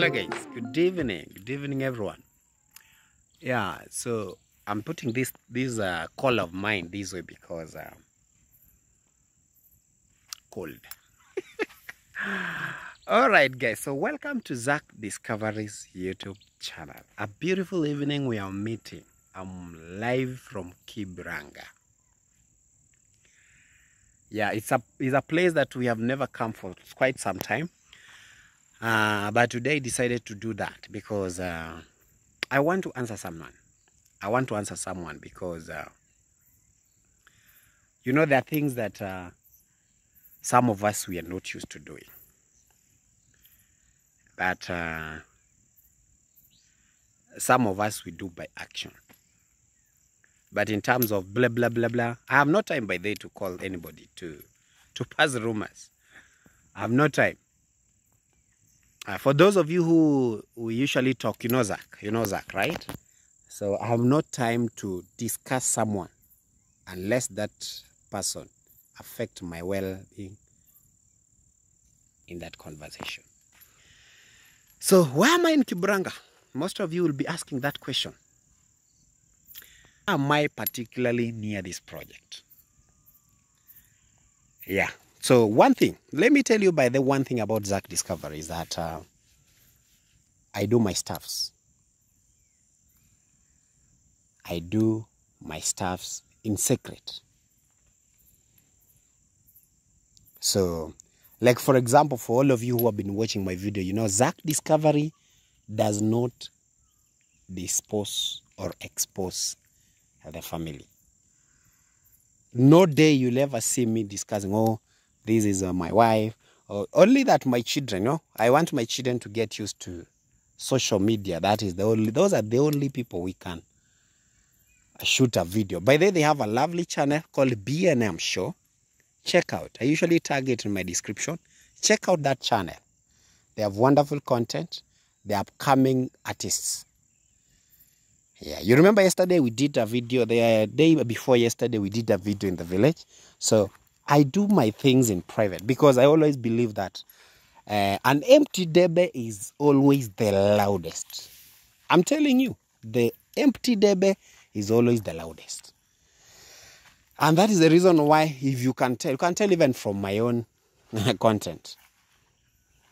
Hello guys, good evening everyone. Yeah, so I'm putting this call of mine this way because cold. All right guys, so welcome to Zach Discoveries YouTube channel. A beautiful evening we are meeting. I'm live from Kibranga. Yeah, it's a place that we have never come for quite some time. But today I decided to do that because I want to answer someone. I want to answer someone because you know, there are things that some of us we are not used to doing. But some of us we do by action. But in terms of blah blah blah blah, I have no time by day to call anybody to pass rumors. I have no time. For those of you who usually talk, you know Zach, right? So I have no time to discuss someone unless that person affect my well-being in that conversation. So why am I in Kibranga? Most of you will be asking that question. Why am I particularly near this project? Yeah. So one thing, let me tell you by the one thing about Zach Discovery is that I do my stuffs. I do my stuffs in secret. So, like for example, for all of you who have been watching my video, you know, Zach Discovery does not dispose or expose the family. No day you'll ever see me discussing, oh, this is my wife, or only that my children, you know, I want my children to get used to social media. That is those are the only people we can shoot a video. By the way, they have a lovely channel called B&M Show. Check out. I usually tag it in my description. Check out that channel. They have wonderful content. They are upcoming artists. Yeah, you remember yesterday we did a video, the day before yesterday we did a video in the village. So I do my things in private because I always believe that an empty debe is always the loudest. I'm telling you, the empty debe is always the loudest. And that is the reason why, if you can tell even from my own content.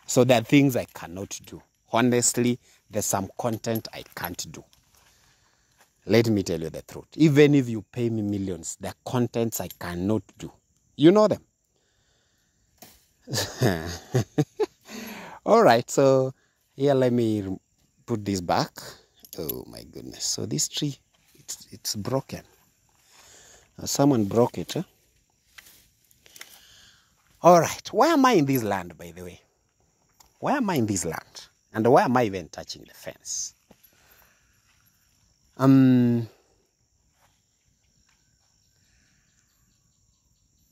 So there are things I cannot do. Honestly, there's some content I can't do. Let me tell you the truth. Even if you pay me millions, there are contents I cannot do. You know them. All right, so here, let me put this back. Oh my goodness. So this tree, it's broken. Someone broke it. Huh? All right, why am I in this land, by the way? Why am I in this land? And why am I even touching the fence?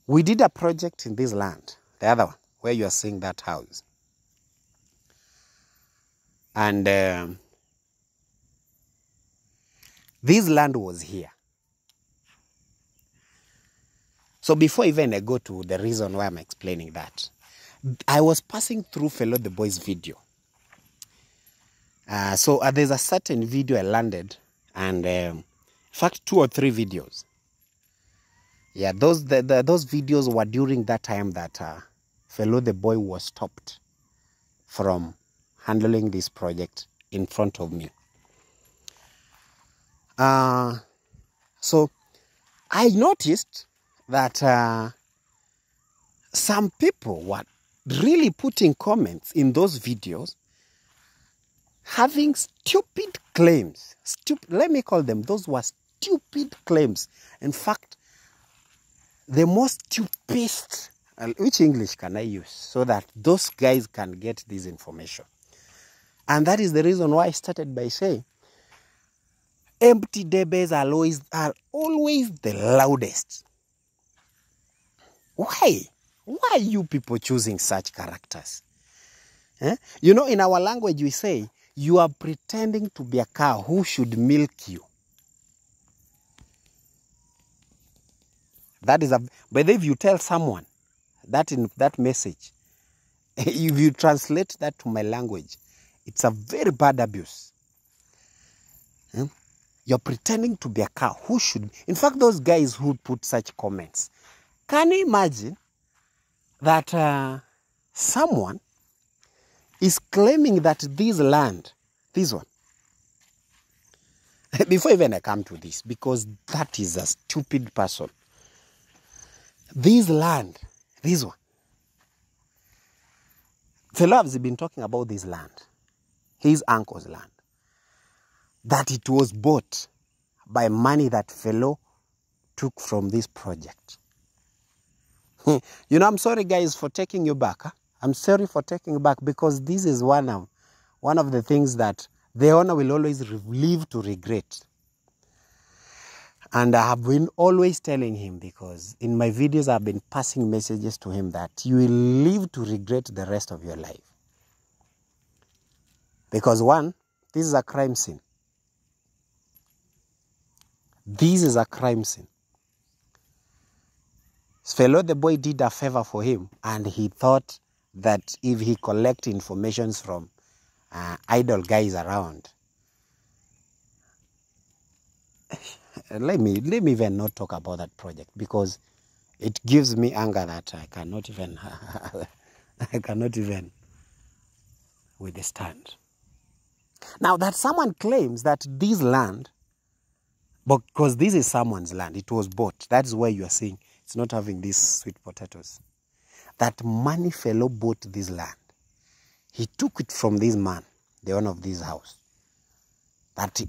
We did a project in this land, the other one, where you are seeing that house. And this land was here. So before even I go to the reason why I'm explaining that, I was passing through Fellow the Boys video. So there's a certain video I landed, and in fact 2 or 3 videos. Yeah, those videos were during that time that Fellow the Boy was stopped from handling this project in front of me. So I noticed that some people were really putting comments in those videos having stupid claims. Let me call them, those were stupid claims. In fact, the most stupidest, which English can I use so that those guys can get this information? And that is the reason why I started by saying, empty debes are always the loudest. Why? Why are you people choosing such characters? Eh? You know, in our language we say, you are pretending to be a cow who should milk you. That is but if you tell someone that in that message, if you translate that to my language, It's a very bad abuse. You're pretending to be a cow. Who should... In fact, those guys who put such comments, can you imagine that someone is claiming that this land, this one, before even I come to this, because that is a stupid person. This land, this one, Fellow has been talking about this land, his uncle's land, that it was bought by money that Fellow took from this project. I'm sorry guys for taking you back. Huh? I'm sorry for taking you back, because this is one of the things that the owner will always live to regret. And I have been always telling him, because in my videos I've been passing messages to him that you will live to regret the rest of your life. Because one, this is a crime scene. This is a crime scene. Fellow the boy did a favor for him, and he thought that if he collect information from idle guys around, let me even not talk about that project, because it gives me anger that I cannot even withstand. Now that someone claims that this land, because this is someone's land, it was bought. That's why you are seeing it's not having these sweet potatoes. That money Fellow bought this land. He took it from this man, the owner of this house. That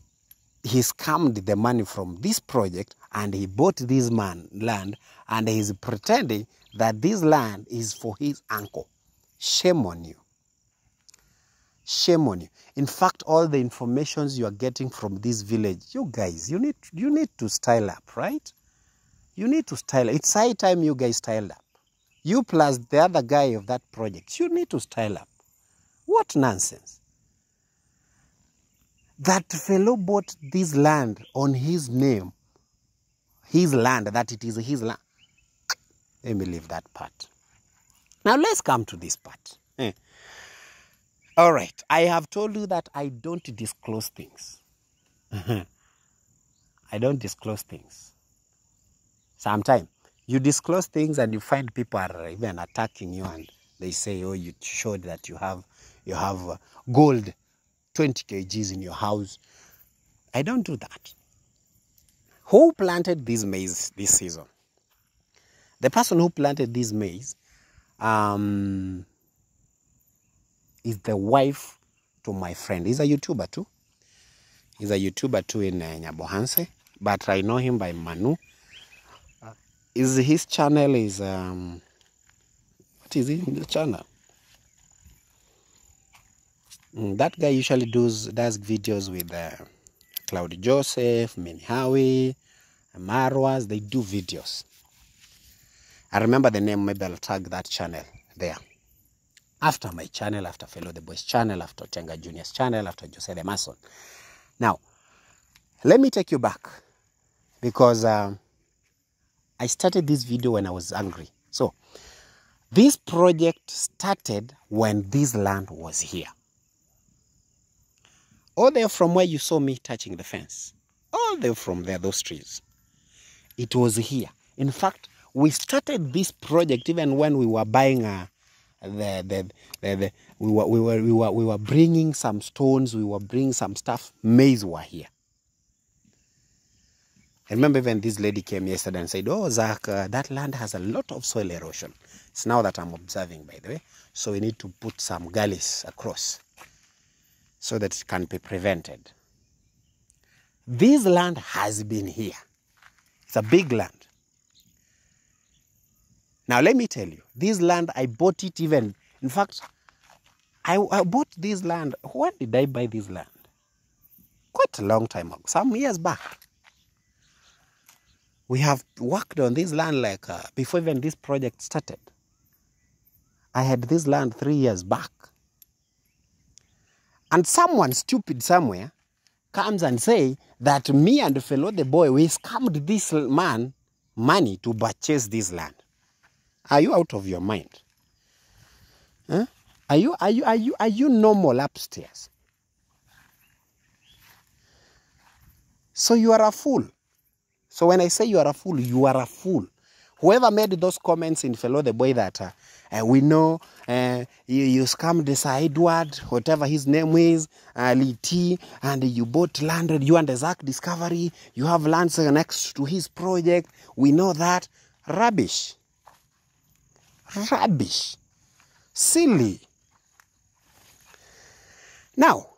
he scammed the money from this project, and he bought this man land, and he's pretending that this land is for his uncle. Shame on you. Shame on you. In fact, all the informations you are getting from this village, you guys, you need to style up, right? You need to style up. It's high time you guys styled up. You plus the other guy of that project, you need to style up. What nonsense. That Fellow bought this land on his name. His land, that it is his land. Let me leave that part. Now let's come to this part. All right, I have told you that I don't disclose things. I don't disclose things. Sometimes you disclose things and you find people are even attacking you, and they say, oh, you showed that you have gold 20 kgs in your house. I don't do that. Who planted this maize this season? The person who planted this maize is the wife to my friend. He's a YouTuber too. He's a YouTuber too in Nyabohanse, but I know him by Manu. His channel is what is his channel? That guy usually does videos with Cloud Joseph, Minhawi, Marwas. They do videos. I remember the name. Maybe I'll tag that channel there. After my channel, after Fellow the Boys channel, after Tenga Junior's channel, after Jose the Mason. Now, let me take you back, because I started this video when I was angry. So, this project started when this land was here. All there from where you saw me touching the fence. All there from there, those trees. It was here. In fact, we started this project even when we were buying we were bringing some stones, we were bringing some stuff. Maize were here. I remember even this lady came yesterday and said, oh, Zach, that land has a lot of soil erosion. It's now that I'm observing, by the way. So we need to put some gullies across so that it can be prevented. This land has been here. It's a big land. Now, let me tell you, this land, I bought it even, in fact, I bought this land. When did I buy this land? Quite a long time ago, some years back. We have worked on this land like before even this project started. I had this land 3 years back. And someone stupid somewhere comes and say that me and Fellow the Boy, we scammed this man money to purchase this land. Are you out of your mind? Huh? Are you normal upstairs? So you are a fool. So when I say you are a fool, you are a fool. Whoever made those comments in Fellow the Boy that we know you scammed Sir Edward, whatever his name is, Lee T, and you bought land, you and the Zach Discovery, you have lands next to his project. We know that. Rubbish. Rubbish. Silly. Now,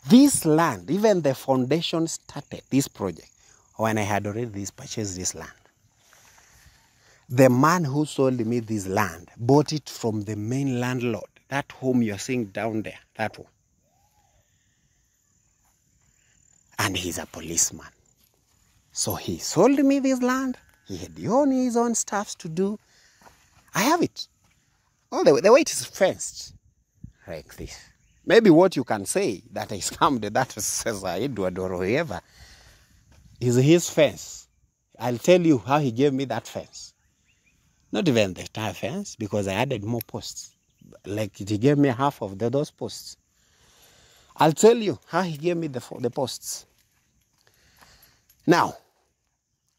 this land, even the foundation started this project when I had already purchased this land. The man who sold me this land bought it from the main landlord. That home you're seeing down there, that one. And he's a policeman. So he sold me this land. He had his own stuff to do. I have it. Oh, the way it is fenced, like this. Maybe what you can say that I scammed that says Edward or whoever is his fence. I'll tell you how he gave me that fence. Not even the entire fence, because I added more posts. Like he gave me half of those posts. I'll tell you how he gave me the posts. Now,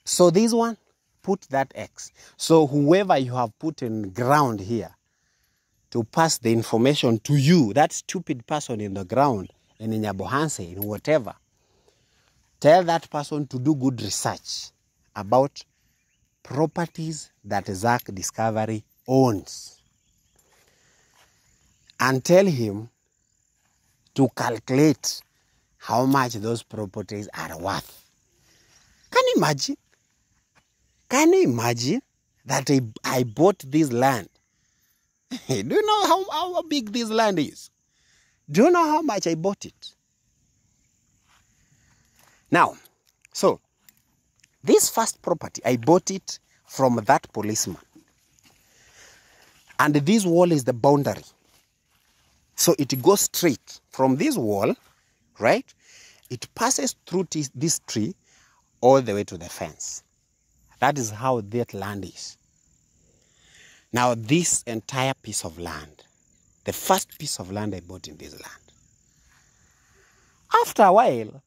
so this one, put that X. So whoever you have put in ground here to pass the information to you, that stupid person in the ground, and in Nyabohanse, in whatever, tell that person to do good research about properties that Zach Discovery owns. And tell him to calculate how much those properties are worth. Can you imagine? Can you imagine that I bought this land? Do you know how big this land is? Do you know how much I bought it? Now, so, this first property, I bought it from that policeman. And this wall is the boundary. So it goes straight from this wall, right? It passes through this tree all the way to the fence. That is how that land is. Now, this entire piece of land, the first piece of land I bought in this land. After a while,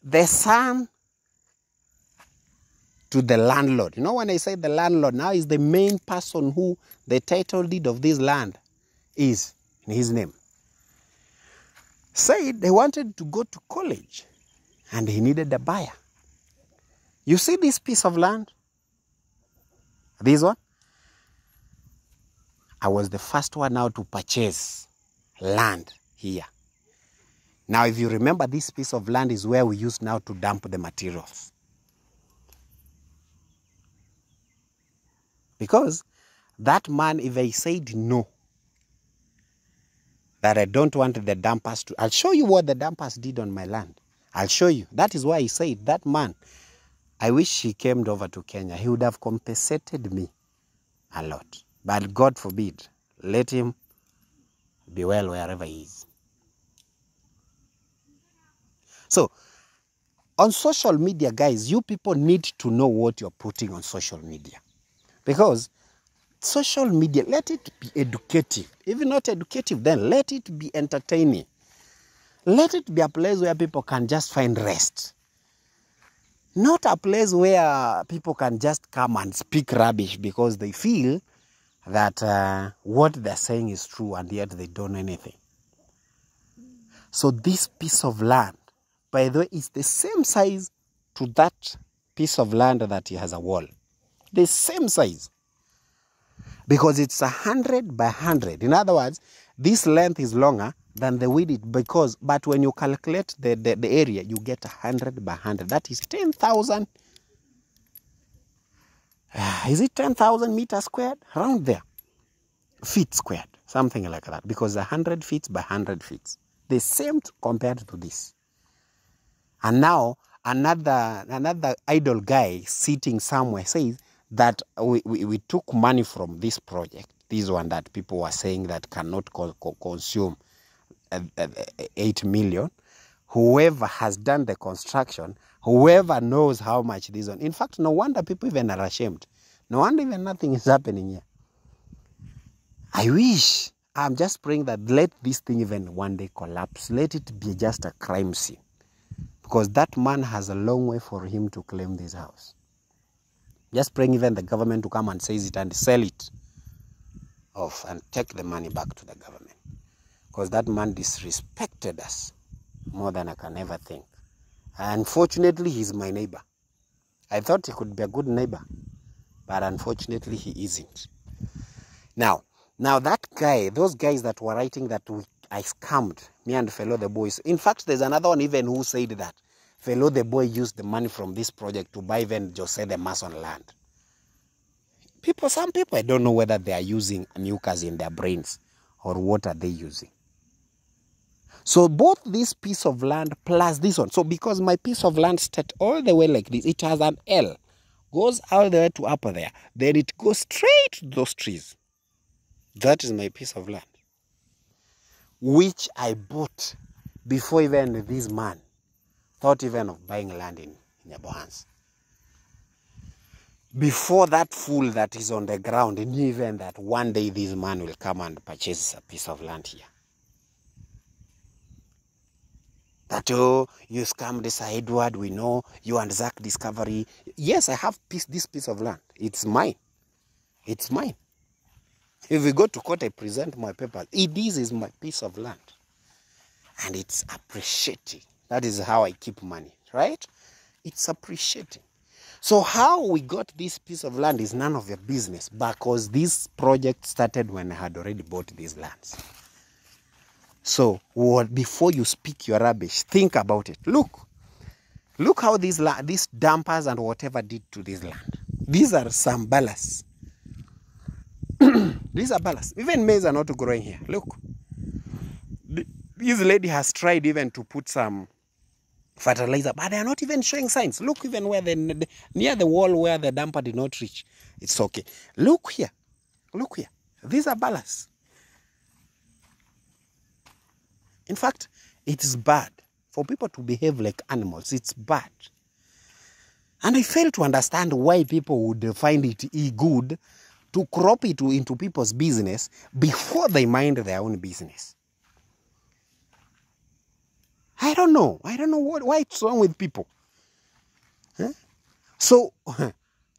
the son to the landlord. You know, when I say the landlord, now is the main person who the title deed of this land is in his name. Said they wanted to go to college and he needed a buyer. You see this piece of land? This one? I was the first one now to purchase land here. Now, if you remember, this piece of land is where we use now to dump the materials. Because that man, if I said no, that I don't want the dumpers to, I'll show you what the dumpers did on my land. I'll show you. That is why he said, that man, I wish he came over to Kenya. He would have compensated me a lot. But God forbid, let him be well wherever he is. So, on social media, guys, you people need to know what you're putting on social media. Because social media, let it be educative. If not educative, then let it be entertaining. Let it be a place where people can just find rest. Not a place where people can just come and speak rubbish because they feel that what they're saying is true and yet they don't know anything. So this piece of land, by the way, is the same size to that piece of land that he has a wall. The same size. Because it's 100 by 100. In other words, this length is longer than the width because, but when you calculate the area, you get 100 by 100. That is 10,000. Is it 10,000 meters squared? Around there. Feet squared. Something like that. Because 100 feet by 100 feet. The same compared to this. And now, another idle guy sitting somewhere says that we took money from this project. This one that people were saying that cannot consume 8 million. Whoever has done the construction, whoever knows how much this one. In fact, no wonder people even are ashamed. No wonder even nothing is happening here. I wish, I'm just praying that let this thing even one day collapse. Let it be just a crime scene. Because that man has a long way for him to claim this house. Just praying even the government to come and seize it and sell it off and take the money back to the government. Because that man disrespected us more than I can ever think. Unfortunately, he's my neighbor. I thought he could be a good neighbor, but unfortunately he isn't. Now that guy, those guys that were writing that I scammed, me and Fellow the Boys. In fact, there's another one even who said that Fellow the Boy used the money from this project to buy even Jose the Mason land. Some people, I don't know whether they are using mucus in their brains or what are they using. So both this piece of land plus this one. So because my piece of land starts all the way like this, it has an L. Goes all the way to up there. Then it goes straight to those trees. That is my piece of land. Which I bought before even this man thought even of buying land in Nyabohans. Before that fool that is on the ground knew even that one day this man will come and purchase a piece of land here. That, oh, you scammed Sir Edward, we know, you and Zach Discovery. Yes, I have this piece of land. It's mine. It's mine. If we go to court, I present my papers. This is my piece of land. And it's appreciating. That is how I keep money, right? It's appreciating. So how we got this piece of land is none of your business, because this project started when I had already bought these lands. So before you speak your rubbish, think about it. Look how these dumpers and whatever did to this land. These are some ballasts. These are ballasts. Even maize are not growing here. Look. This lady has tried even to put some fertilizer, but they are not even showing signs. Look even where near the wall where the dumper did not reach. It's okay. Look here. Look here. These are ballasts. In fact, it is bad for people to behave like animals. It's bad. And I fail to understand why people would find it good to crop it into people's business before they mind their own business. I don't know. I don't know why it's wrong with people. Huh? So,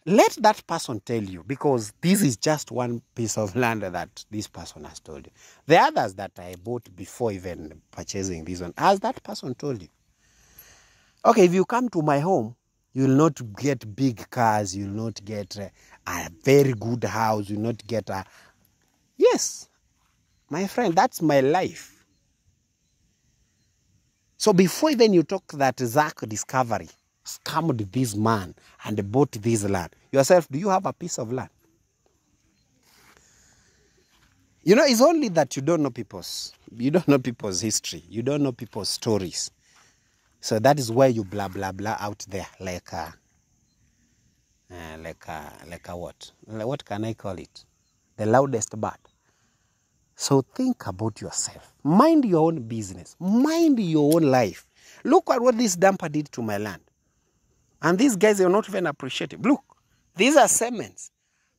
let that person tell you, because this is just one piece of land that this person has told you. The others that I bought before even purchasing this one, has that person told you? Okay, if you come to my home, you will not get big cars, you will not get a very good house, you will not get a... Yes, my friend, that's my life. So before even you talk that Zach Discovery scammed this man and bought this land, yourself, do you have a piece of land? You know, it's only that you don't know people's history. You don't know people's stories. So that is why you blah, blah, blah out there like a what? What can I call it? The loudest bird. So think about yourself. Mind your own business. Mind your own life. Look at what this dumper did to my land. And these guys are not even appreciative. Look, these are cements.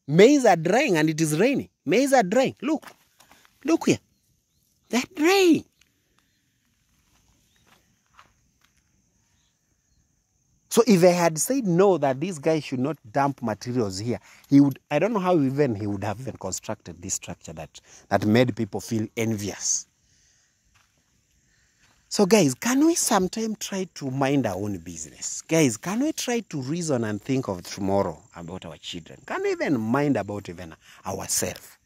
Maize are drying and it is raining. Maize are drying. Look. Look here. They're drying. So if I had said no, that this guy should not dump materials here, he would, I don't know how even he would have even constructed this structure that made people feel envious. So guys, can we sometimes try to mind our own business? Guys, can we try to reason and think of tomorrow about our children? Can we even mind about even ourselves?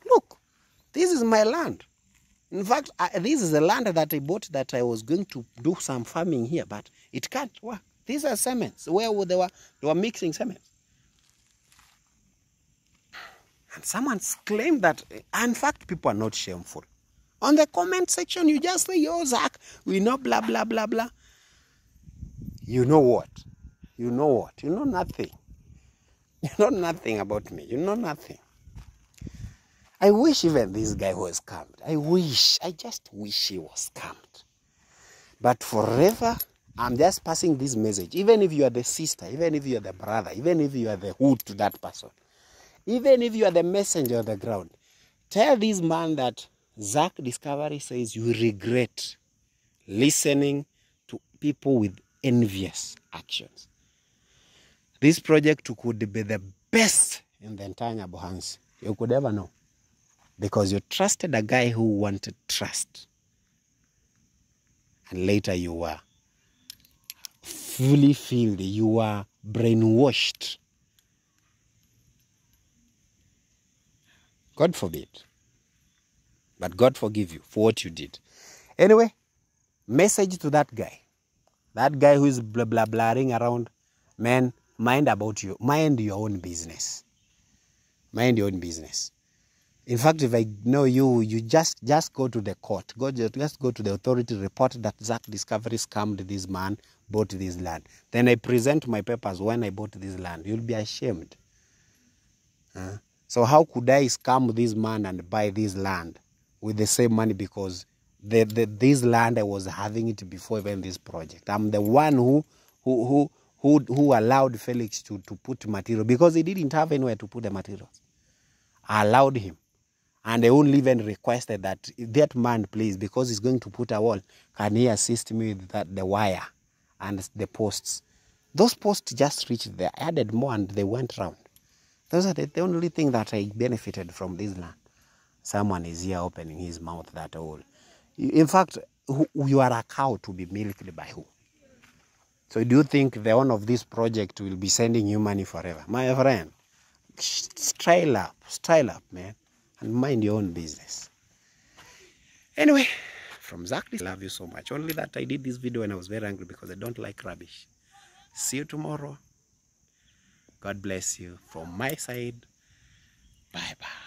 Look, this is my land. In fact, this is a land that I bought that I was going to do some farming here, but it can't work. These are cements. Where they were mixing cements. And someone claimed that, in fact, people are not shameful. On the comment section, you just say, yo, Zach, we know blah, blah, blah, blah. You know what? You know what? You know nothing. You know nothing about me. You know nothing. I wish even this guy was scammed. I just wish he was scammed. But forever, I'm just passing this message. Even if you are the sister, even if you are the brother, even if you are the hood to that person, even if you are the messenger on the ground, Tell this man that Zach Discovery says you regret listening to people with envious actions. This project could be the best in the entire Nyabohansi. You could ever know. Because you trusted a guy who wanted trust. And later you were fully filled. You were brainwashed. God forbid. But God forgive you for what you did. Anyway, message to that guy. That guy who is blah blah blaring around. Man, mind about you. Mind your own business. Mind your own business. In fact, if I know you, you just go to the court. Just go to the authority, report that Zach Discovery scammed this man, bought this land. Then I present my papers when I bought this land. You'll be ashamed. So how could I scam this man and buy this land with the same money? Because this land I was having it before even this project. I'm the one who allowed Felix to put material, because he didn't have anywhere to put the materials. I allowed him. And I only even requested that man, please, because he's going to put a wall, can he assist me with the wire and the posts? Those posts just reached there. I added more and they went round. Those are the only thing that I benefited from this land. Someone is here opening his mouth that all. In fact, you are a cow to be milked by who? So do you think the owner of this project will be sending you money forever? My friend, style up, man, and mind your own business. Anyway, from Zach, I love you so much. Only that I did this video when I was very angry because I don't like rubbish. See you tomorrow. God bless you. From my side, bye-bye.